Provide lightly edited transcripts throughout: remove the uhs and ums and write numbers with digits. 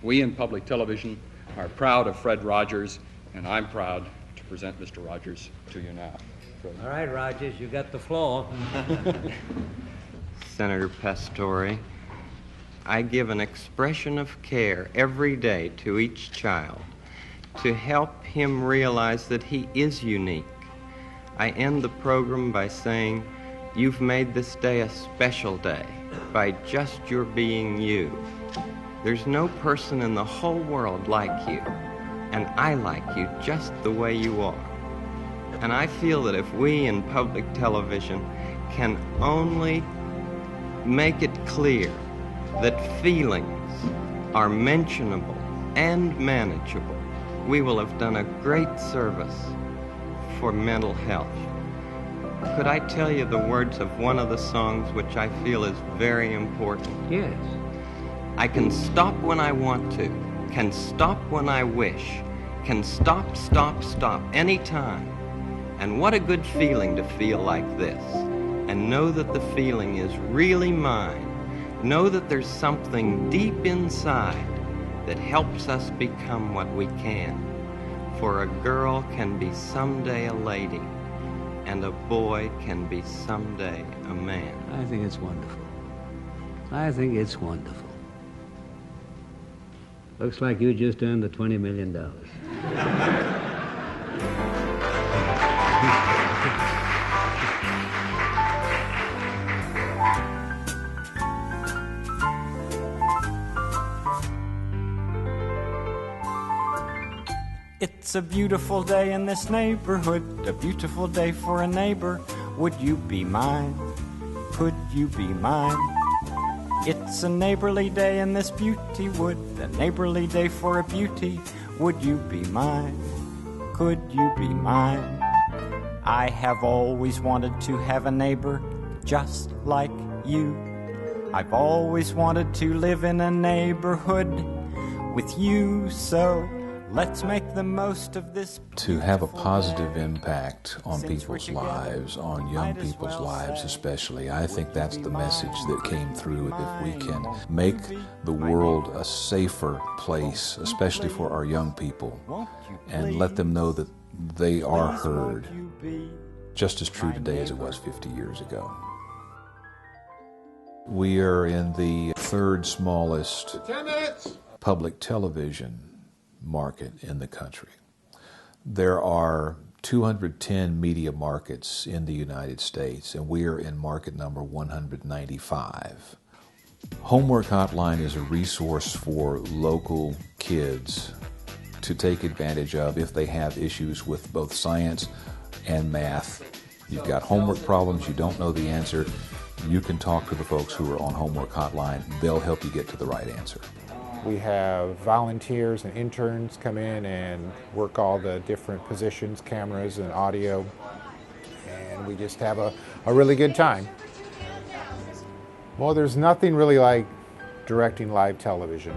We in public television are proud of Fred Rogers, and I'm proud to present Mr. Rogers to you now. Fred. All right, Rogers, you got the floor. Senator Pastore, I give an expression of care every day to each child to help him realize that he is unique. I end the program by saying, you've made this day a special day by just your being you. There's no person in the whole world like you, and I like you just the way you are. And I feel that if we in public television can only make it clear that feelings are mentionable and manageable, we will have done a great service for mental health. Could I tell you the words of one of the songs which I feel is very important? Yes. I can stop when I want to, can stop when I wish, can stop, stop, stop anytime. And what a good feeling to feel like this, and know that the feeling is really mine. Know that there's something deep inside that helps us become what we can. For a girl can be someday a lady, and a boy can be someday a man. I think it's wonderful. I think it's wonderful. Looks like you just earned the $20 million. It's a beautiful day in this neighborhood, a beautiful day for a neighbor. Would you be mine? Could you be mine? It's a neighborly day in this beauty wood, a neighborly day for a beauty. Would you be mine? Could you be mine? I have always wanted to have a neighbor just like you. I've always wanted to live in a neighborhood with you, so let's make the most of this. To have a positive impact on people's lives, on young people's lives especially, I think that's the message that came through. If we can make the world a safer place, especially for our young people, and let them know that they are heard, just as true today as it was 50 years ago. We are in the third smallest public television market in the country. There are 210 media markets in the United States, and we are in market number 195. Homework Hotline is a resource for local kids to take advantage of if they have issues with both science and math. You've got homework problems, you don't know the answer, you can talk to the folks who are on Homework Hotline. They'll help you get to the right answer. We have volunteers and interns come in and work all the different positions, cameras and audio, and we just have a really good time. Well, there's nothing really like directing live television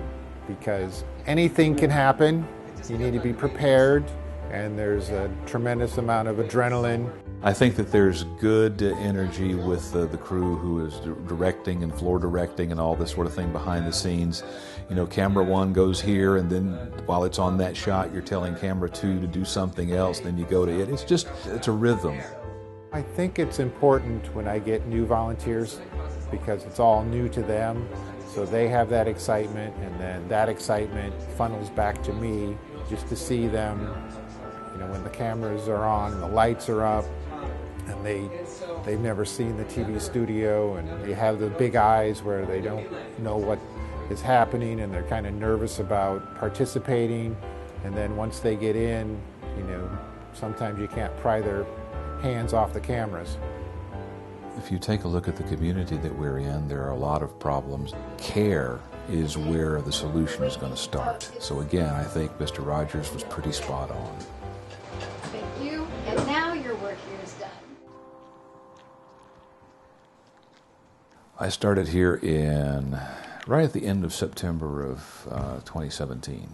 because anything can happen. You need to be prepared, and there's a tremendous amount of adrenaline. I think that there's good energy with the crew who is directing and floor directing and all this sort of thing behind the scenes. You know, camera one goes here, and then while it's on that shot, you're telling camera two to do something else, then you go to it. It's a rhythm. I think it's important when I get new volunteers because it's all new to them, so they have that excitement, and then that excitement funnels back to me just to see them, you know, when the cameras are on and the lights are up, and they've never seen the TV studio, and they have the big eyes where they don't know what is happening, and they're kind of nervous about participating, and then once they get in, you know, sometimes you can't pry their hands off the cameras. If you take a look at the community that we're in, there are a lot of problems. Care is where the solution is going to start. So again, I think Mr. Rogers was pretty spot on. Thank you, and now your work here is done. I started here right at the end of September of 2017.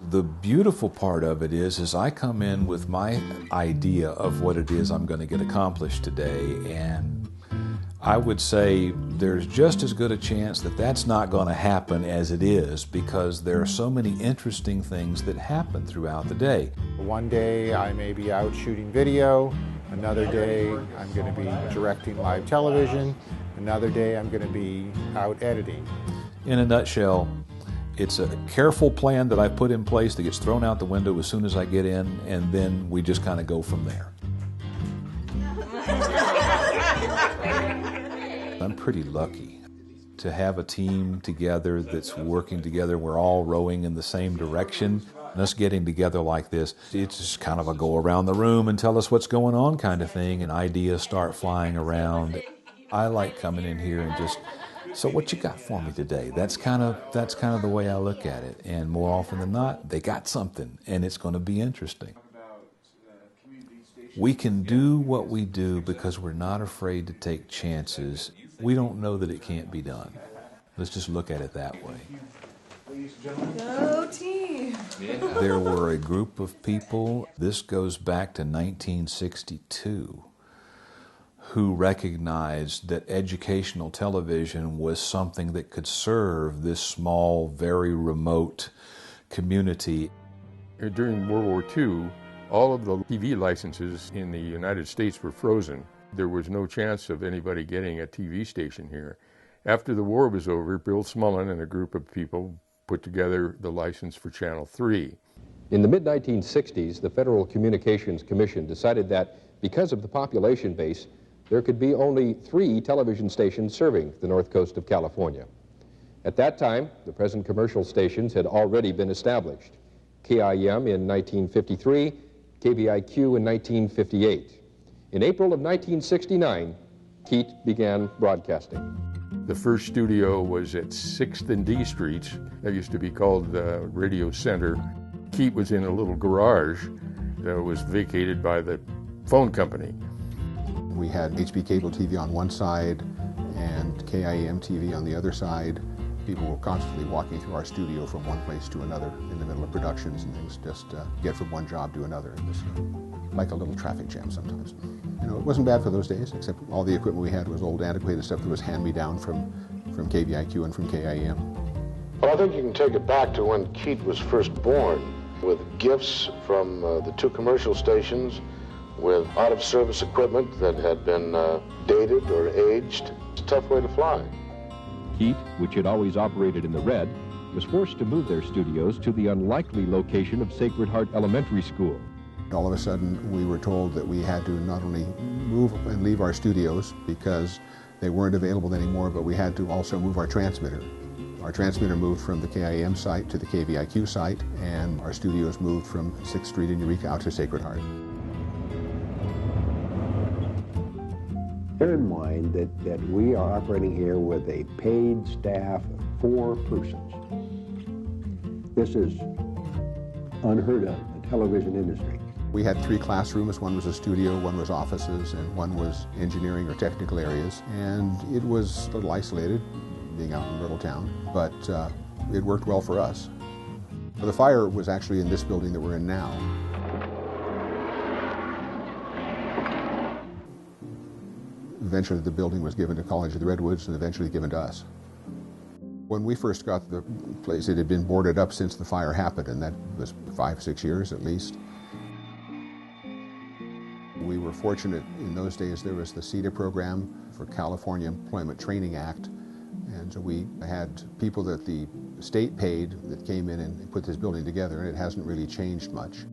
The beautiful part of it is I come in with my idea of what it is I'm going to get accomplished today, and I would say there's just as good a chance that that's not going to happen as it is, because there are so many interesting things that happen throughout the day. One day I may be out shooting video, another day I'm going to be directing live television, another day I'm going to be out editing. In a nutshell, it's a careful plan that I put in place that gets thrown out the window as soon as I get in, and then we just kind of go from there. I'm pretty lucky to have a team together that's working together. We're all rowing in the same direction. And us getting together like this, it's just kind of a go around the room and tell us what's going on kind of thing, and ideas start flying around. I like coming in here and just, so what you got for me today? That's kind of the way I look at it. And more often than not, they got something, and it's going to be interesting. We can do what we do because we're not afraid to take chances. We don't know that it can't be done. Let's just look at it that way. Go team! There were a group of people, this goes back to 1962, who recognized that educational television was something that could serve this small, very remote community. During World War II, all of the TV licenses in the United States were frozen. There was no chance of anybody getting a TV station here. After the war was over, Bill Smullen and a group of people put together the license for Channel 3. In the mid-1960s, the Federal Communications Commission decided that because of the population base, there could be only 3 television stations serving the north coast of California. At that time, the present commercial stations had already been established. KIM in 1953, KVIQ in 1958. In April of 1969, KEET began broadcasting. The first studio was at 6th and D Streets. That used to be called the Radio Center. KEET was in a little garage that was vacated by the phone company. We had HB Cable TV on one side and KIM TV on the other side. People were constantly walking through our studio from one place to another in the middle of productions and things, just get from one job to another. It was like a little traffic jam sometimes. You know, it wasn't bad for those days, except all the equipment we had was old, antiquated stuff that was hand-me-down from KVIQ and from KIM. Well, I think you can take it back to when KEET was first born, with gifts from the 2 commercial stations, with out-of-service equipment that had been dated or aged. It's a tough way to fly. KEET, which had always operated in the red, was forced to move their studios to the unlikely location of Sacred Heart Elementary School. All of a sudden, we were told that we had to not only move and leave our studios because they weren't available anymore, but we had to also move our transmitter. Our transmitter moved from the KIM site to the KVIQ site, and our studios moved from 6th Street in Eureka out to Sacred Heart. Bear in mind that we are operating here with a paid staff of 4 persons. This is unheard of in the television industry. We had 3 classrooms. One was a studio, one was offices, and one was engineering or technical areas. And it was a little isolated, being out in little town, but it worked well for us. The fire was actually in this building that we're in now. Eventually the building was given to College of the Redwoods and eventually given to us. When we first got the place, it had been boarded up since the fire happened, and that was 5-6 years at least. We were fortunate in those days. There was the CETA program for California Employment Training Act, and so we had people that the state paid that came in and put this building together, and it hasn't really changed much.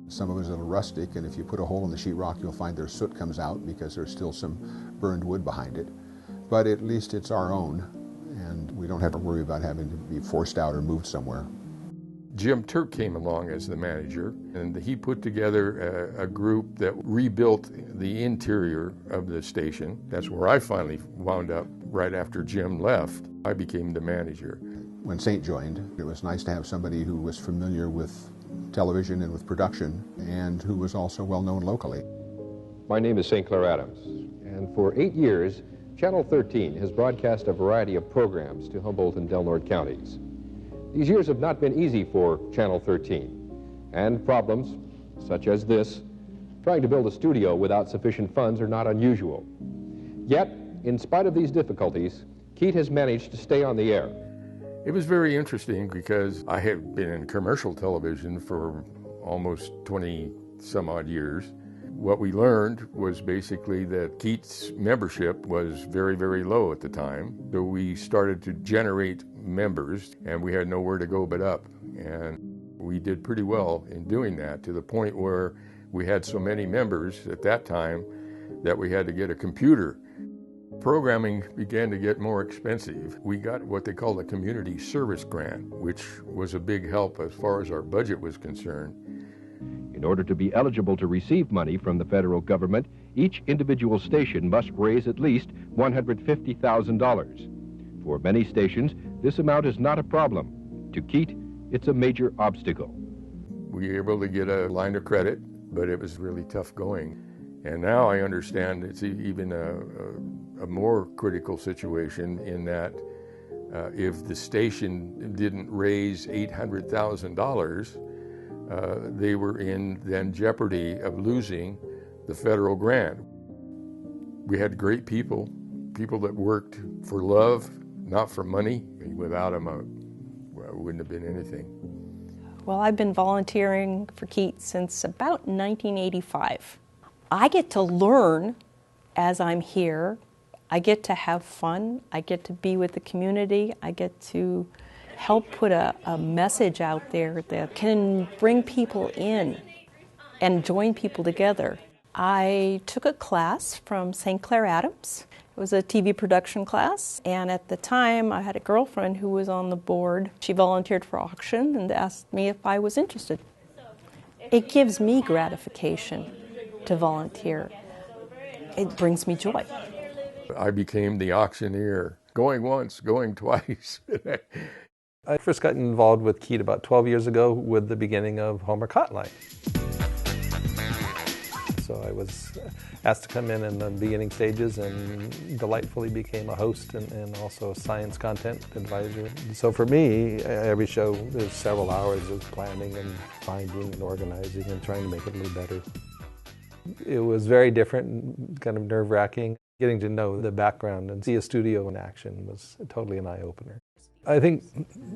Some of it is a little rustic, and if you put a hole in the sheetrock, you'll find their soot comes out because there's still some burned wood behind it. But at least it's our own, and we don't have to worry about having to be forced out or moved somewhere. Jim Turk came along as the manager, and he put together a group that rebuilt the interior of the station. That's where I finally wound up right after Jim left. I became the manager. When Saint joined, it was nice to have somebody who was familiar with television and with production, and who was also well known locally. My name is St. Clair Adams, and for 8 years, Channel 13 has broadcast a variety of programs to Humboldt and Del Norte counties. These years have not been easy for Channel 13, and problems, such as this, trying to build a studio without sufficient funds are not unusual. Yet, in spite of these difficulties, KEET has managed to stay on the air. It was very interesting because I had been in commercial television for almost 20 some odd years. What we learned was basically that KEET's membership was very, very low at the time. So we started to generate members, and we had nowhere to go but up. And we did pretty well in doing that, to the point where we had so many members at that time that we had to get a computer. Programming began to get more expensive. We got what they call the Community Service Grant, which was a big help as far as our budget was concerned. In order to be eligible to receive money from the federal government, each individual station must raise at least $150,000. For many stations, this amount is not a problem. To KEET, it's a major obstacle. We were able to get a line of credit, but it was really tough going. And now I understand it's even a more critical situation in that if the station didn't raise $800,000, they were in then jeopardy of losing the federal grant. We had great people that worked for love, not for money. Without them, it wouldn't have been anything. Well, I've been volunteering for KEET since about 1985. I get to learn as I'm here. I get to have fun. I get to be with the community. I get to help put a message out there that can bring people in and join people together. I took a class from St. Clair Adams. It was a TV production class, and at the time I had a girlfriend who was on the board. She volunteered for auction and asked me if I was interested. It gives me gratification to volunteer. It brings me joy. I became the auctioneer, going once, going twice. I first got involved with KEET about 12 years ago with the beginning of Homework Hotline. So I was asked to come in the beginning stages and delightfully became a host and also a science content advisor. So for me, every show, there's several hours of planning and finding and organizing and trying to make it a little better. It was very different, kind of nerve-wracking. Getting to know the background and see a studio in action was totally an eye-opener. I think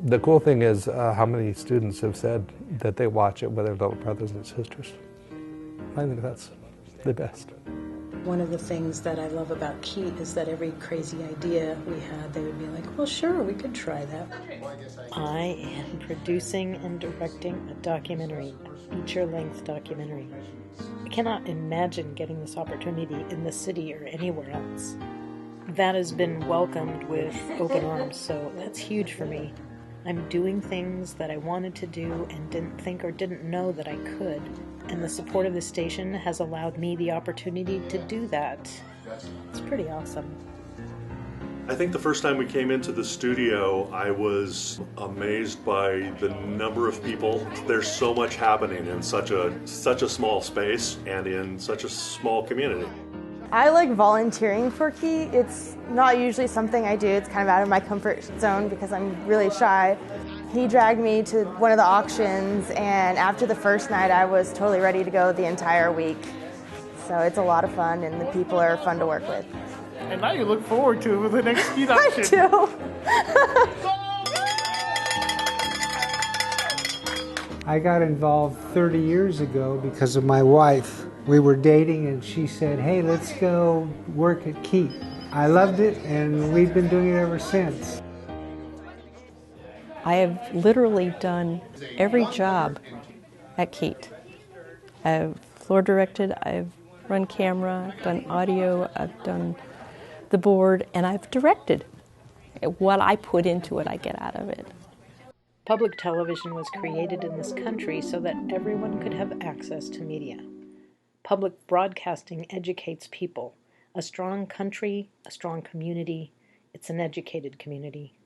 the cool thing is how many students have said that they watch it with their little brothers and sisters. I think that's the best. One of the things that I love about KEET is that every crazy idea we had, they would be like, well, sure, we could try that. I am producing and directing a documentary, a feature-length documentary. I cannot imagine getting this opportunity in the city or anywhere else. That has been welcomed with open arms, so that's huge for me. I'm doing things that I wanted to do and didn't think or didn't know that I could, and the support of the station has allowed me the opportunity to do that. It's pretty awesome. I think the first time we came into the studio, I was amazed by the number of people. There's so much happening in such a small space and in such a small community. I like volunteering for KEET. It's not usually something I do. It's kind of out of my comfort zone because I'm really shy. He dragged me to one of the auctions, and after the first night, I was totally ready to go the entire week. So it's a lot of fun, and the people are fun to work with. And now you look forward to the next KEET auction. I do. I got involved 30 years ago because of my wife. We were dating and she said, hey, let's go work at KEET. I loved it and we've been doing it ever since. I have literally done every job at KEET. I've floor directed, I've run camera, I've done audio, I've done the board, and I've directed. What I put into it, I get out of it. Public television was created in this country so that everyone could have access to media. Public broadcasting educates people. A strong country, a strong community, it's an educated community.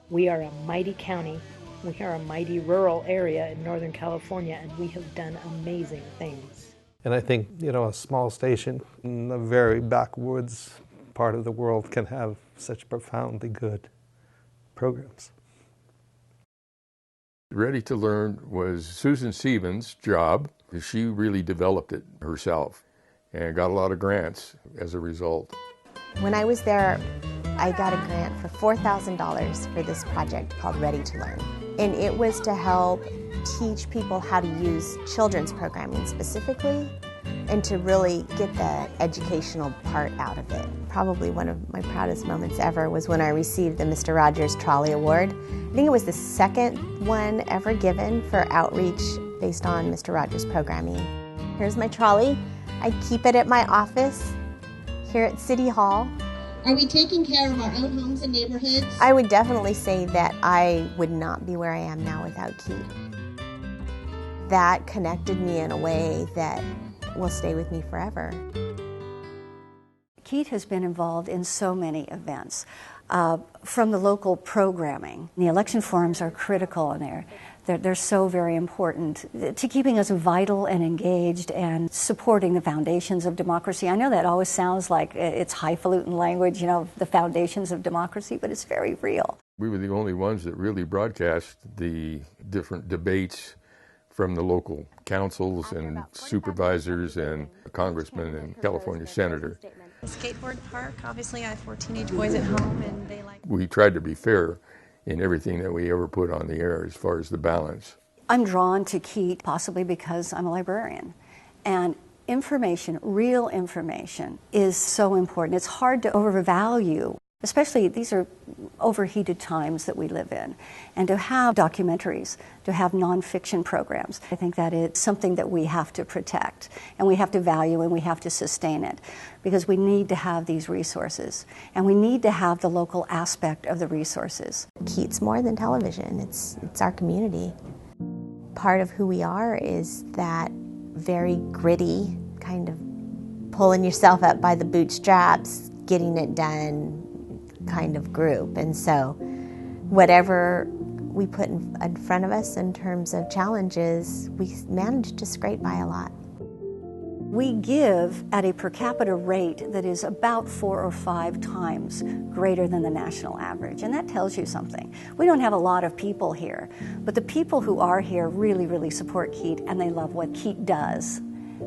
We are a mighty county. We are a mighty rural area in Northern California, and we have done amazing things. And I think, a small station in a very backwoods part of the world can have such profoundly good programs. Ready to Learn was Susan Stevens' job. She really developed it herself and got a lot of grants as a result. When I was there, I got a grant for $4,000 for this project called Ready to Learn. And it was to help teach people how to use children's programming specifically and to really get the educational part out of it. Probably one of my proudest moments ever was when I received the Mr. Rogers Trolley Award. I think it was the second one ever given for outreach based on Mr. Rogers programming. Here's my trolley. I keep it at my office here at City Hall. Are we taking care of our own homes and neighborhoods? I would definitely say that I would not be where I am now without KEET. That connected me in a way that will stay with me forever. KEET has been involved in so many events, from the local programming. The election forums are critical in there. They're so very important to keeping us vital and engaged and supporting the foundations of democracy. I know that always sounds like it's highfalutin language, you know, the foundations of democracy, but it's very real. We were the only ones that really broadcast the different debates from the local councils and supervisors and congressmen and California senator. The skateboard park, obviously I have 4 teenage boys at home and they like... We tried to be fair in everything that we ever put on the air as far as the balance. I'm drawn to KEET possibly because I'm a librarian. And information, real information, is so important. It's hard to overvalue, especially these are overheated times that we live in. And to have documentaries, to have nonfiction programs, I think that is something that we have to protect and we have to value and we have to sustain it because we need to have these resources and we need to have the local aspect of the resources. KEET's more than television, it's our community. Part of who we are is that very gritty kind of pulling yourself up by the bootstraps, getting it done kind of group. And so whatever we put in front of us in terms of challenges, we manage to scrape by a lot. We give at a per capita rate that is about 4 or 5 times greater than the national average, and that tells you something. We don't have a lot of people here, but the people who are here really, really support KEET, and they love what KEET does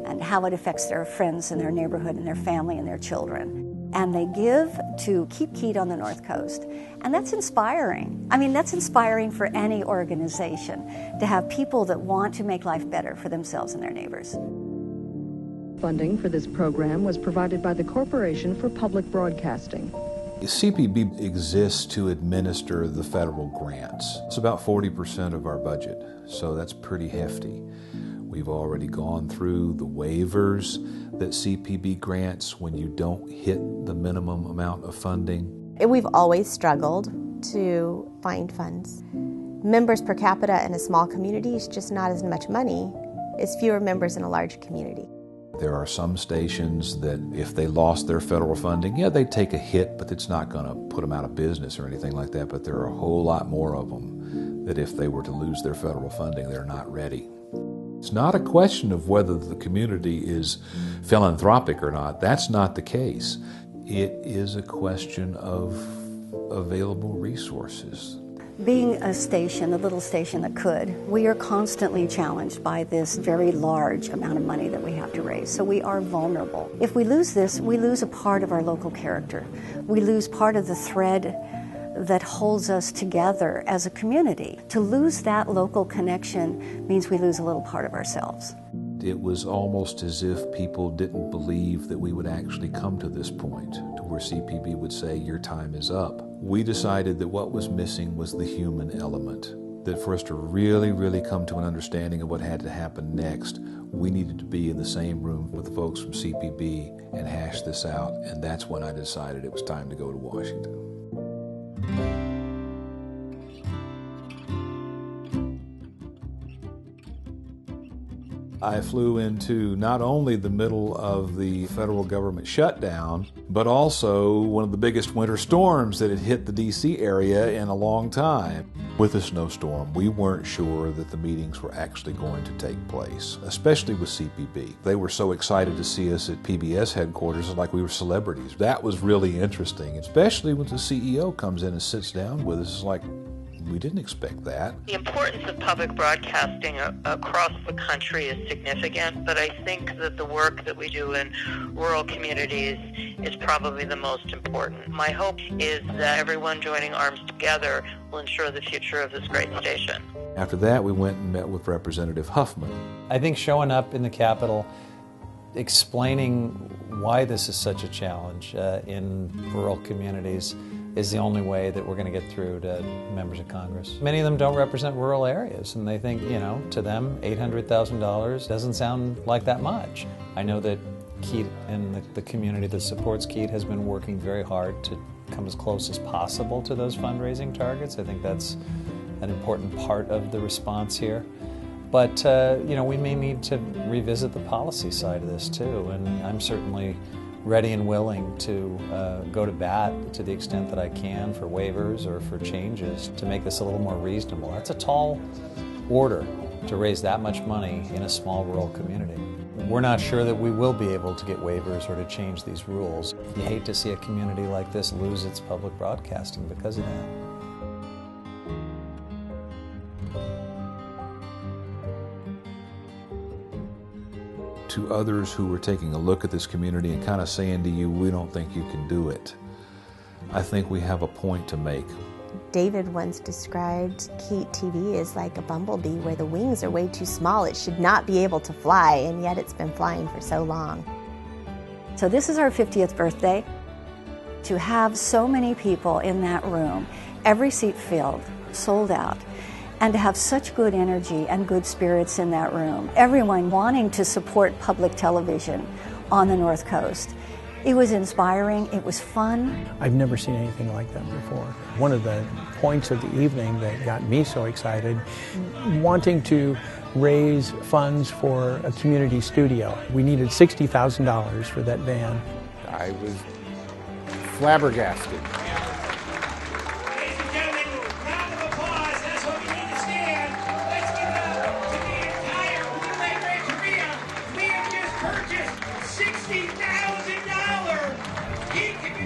and how it affects their friends and their neighborhood and their family and their children. And they give to keep KEET on the North Coast. And that's inspiring. I mean, that's inspiring for any organization to have people that want to make life better for themselves and their neighbors. Funding for this program was provided by the Corporation for Public Broadcasting. CPB exists to administer the federal grants. It's about 40% of our budget, so that's pretty hefty. We've already gone through the waivers that CPB grants when you don't hit the minimum amount of funding. We've always struggled to find funds. Members per capita in a small community is just not as much money as fewer members in a large community. There are some stations that if they lost their federal funding, yeah, they'd take a hit, but it's not going to put them out of business or anything like that. But there are a whole lot more of them that if they were to lose their federal funding, they're not ready. It's not a question of whether the community is philanthropic or not. That's not the case. It is a question of available resources. Being a station, a little station that could, we are constantly challenged by this very large amount of money that we have to raise. So we are vulnerable. If we lose this, we lose a part of our local character. We lose part of the thread that holds us together as a community. To lose that local connection means we lose a little part of ourselves. It was almost as if people didn't believe that we would actually come to this point, to where CPB would say, your time is up. We decided that what was missing was the human element, that for us to really, really come to an understanding of what had to happen next, we needed to be in the same room with the folks from CPB and hash this out, and that's when I decided it was time to go to Washington. I flew into not only the middle of the federal government shutdown, but also one of the biggest winter storms that had hit the D.C. area in a long time. With the snowstorm, we weren't sure that the meetings were actually going to take place, especially with CPB. They were so excited to see us at PBS headquarters like we were celebrities. That was really interesting, especially when the CEO comes in and sits down with us. It's like, we didn't expect that. The importance of public broadcasting across the country is significant, but I think that the work that we do in rural communities is probably the most important. My hope is that everyone joining arms together will ensure the future of this great station. After that, we went and met with Representative Huffman. I think showing up in the Capitol, explaining why this is such a challenge in rural communities is the only way that we're going to get through to members of Congress. Many of them don't represent rural areas, and they think, to them, $800,000 doesn't sound like that much. I know that KEET and the community that supports KEET has been working very hard to come as close as possible to those fundraising targets. I think that's an important part of the response here. But, we may need to revisit the policy side of this too, and I'm certainly ready and willing to go to bat to the extent that I can for waivers or for changes to make this a little more reasonable. That's a tall order to raise that much money in a small rural community. We're not sure that we will be able to get waivers or to change these rules. You hate to see a community like this lose its public broadcasting because of that. To others who were taking a look at this community and kind of saying to you, we don't think you can do it, I think we have a point to make. David once described KEET TV as like a bumblebee where the wings are way too small. It should not be able to fly, and yet it's been flying for so long. So this is our 50th birthday. To have so many people in that room, every seat filled, sold out, and to have such good energy and good spirits in that room, everyone wanting to support public television on the North Coast. It was inspiring, it was fun. I've never seen anything like that before. One of the points of the evening that got me so excited, wanting to raise funds for a community studio. We needed $60,000 for that van. I was flabbergasted.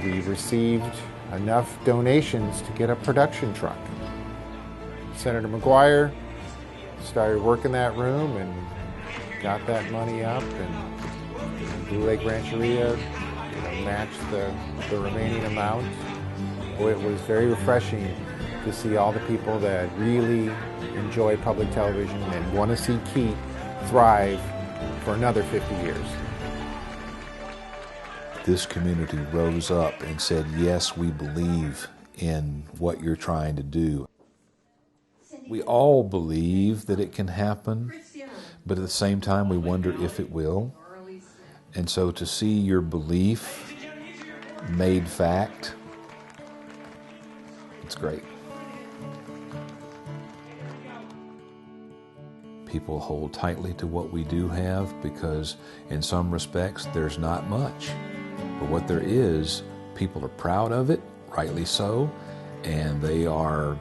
We received enough donations to get a production truck. Senator McGuire started working that room and got that money up, and Blue Lake Rancheria matched the remaining amount. It was very refreshing to see all the people that really enjoy public television and want to see KEET thrive for another 50 years. This community rose up and said, yes, we believe in what you're trying to do. We all believe that it can happen, but at the same time we wonder if it will. And so to see your belief made fact, it's great. People hold tightly to what we do have because in some respects there's not much. But what there is, people are proud of it, rightly so, and they are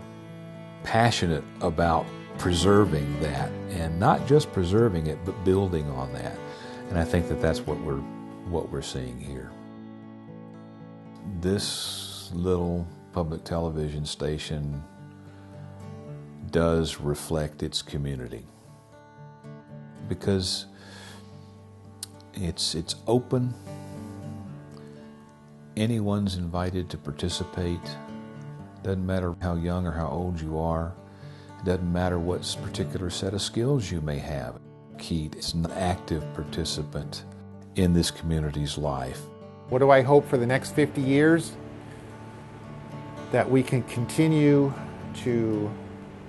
passionate about preserving that, and not just preserving it, but building on that. And I think that that's what we're seeing here. This little public television station does reflect its community because it's open. Anyone's invited to participate. Doesn't matter how young or how old you are. It doesn't matter what particular set of skills you may have. KEET is an active participant in this community's life. What do I hope for the next 50 years? That we can continue to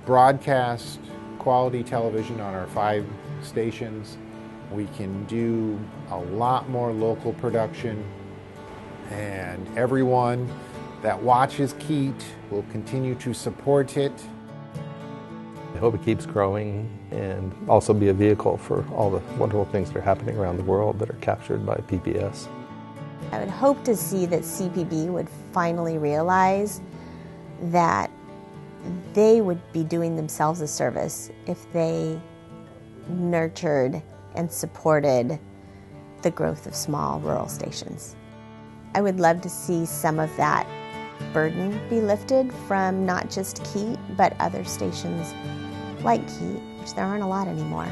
broadcast quality television on our 5 stations. We can do a lot more local production, and everyone that watches KEET will continue to support it. I hope it keeps growing and also be a vehicle for all the wonderful things that are happening around the world that are captured by PBS. I would hope to see that CPB would finally realize that they would be doing themselves a service if they nurtured and supported the growth of small rural stations. I would love to see some of that burden be lifted from not just KEET, but other stations like KEET, which there aren't a lot anymore.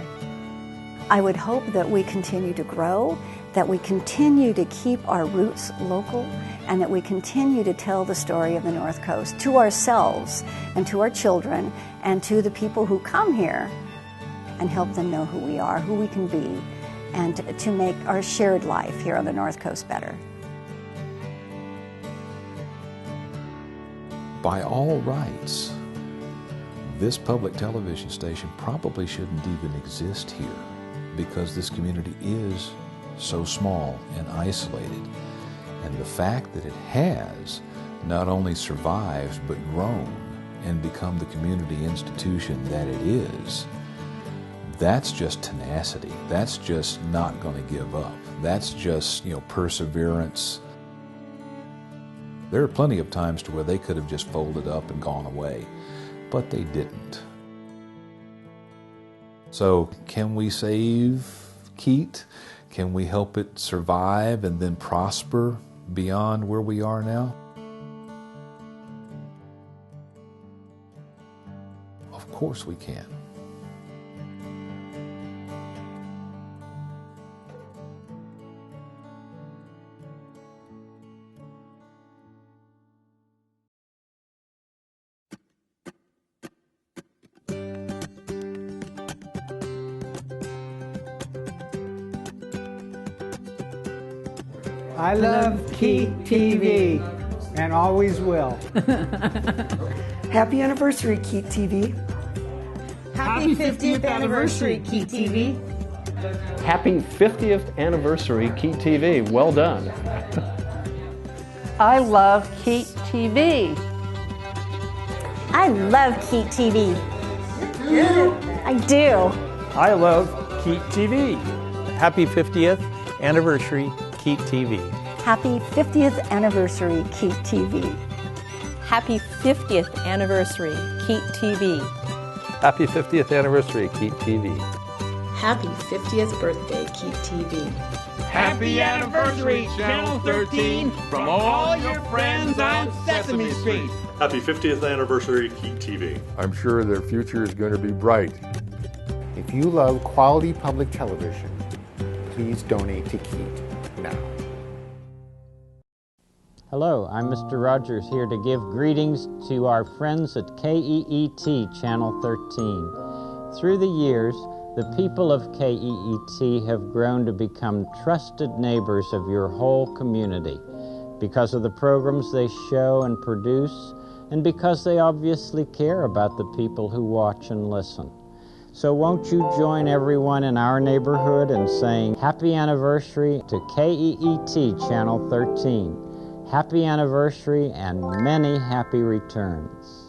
I would hope that we continue to grow, that we continue to keep our roots local, and that we continue to tell the story of the North Coast to ourselves and to our children and to the people who come here, and help them know who we are, who we can be, and to make our shared life here on the North Coast better. By all rights, this public television station probably shouldn't even exist here, because this community is so small and isolated. And the fact that it has not only survived but grown and become the community institution that it is, that's just tenacity. That's just not going to give up. That's just, perseverance. There are plenty of times to where they could have just folded up and gone away, but they didn't. So can we save KEET? Can we help it survive and then prosper beyond where we are now? Of course we can. I love KEET TV and always will. Happy anniversary, KEET TV. Happy 50th anniversary, KEET TV. Happy 50th anniversary, KEET TV. Well done. I love KEET TV. I love KEET TV. I do. I love KEET TV. Happy 50th anniversary, KEET TV. Happy 50th anniversary, KEET TV. Happy 50th anniversary, KEET TV. Happy 50th anniversary, KEET TV. Happy 50th birthday, KEET TV. Happy anniversary, Channel 13, from all your friends on Sesame Street. Happy 50th anniversary, KEET TV. I'm sure their future is going to be bright. If you love quality public television, please donate to KEET now. Hello, I'm Mr. Rogers here to give greetings to our friends at KEET Channel 13. Through the years, the people of KEET have grown to become trusted neighbors of your whole community because of the programs they show and produce, and because they obviously care about the people who watch and listen. So won't you join everyone in our neighborhood in saying happy anniversary to KEET Channel 13. Happy anniversary and many happy returns.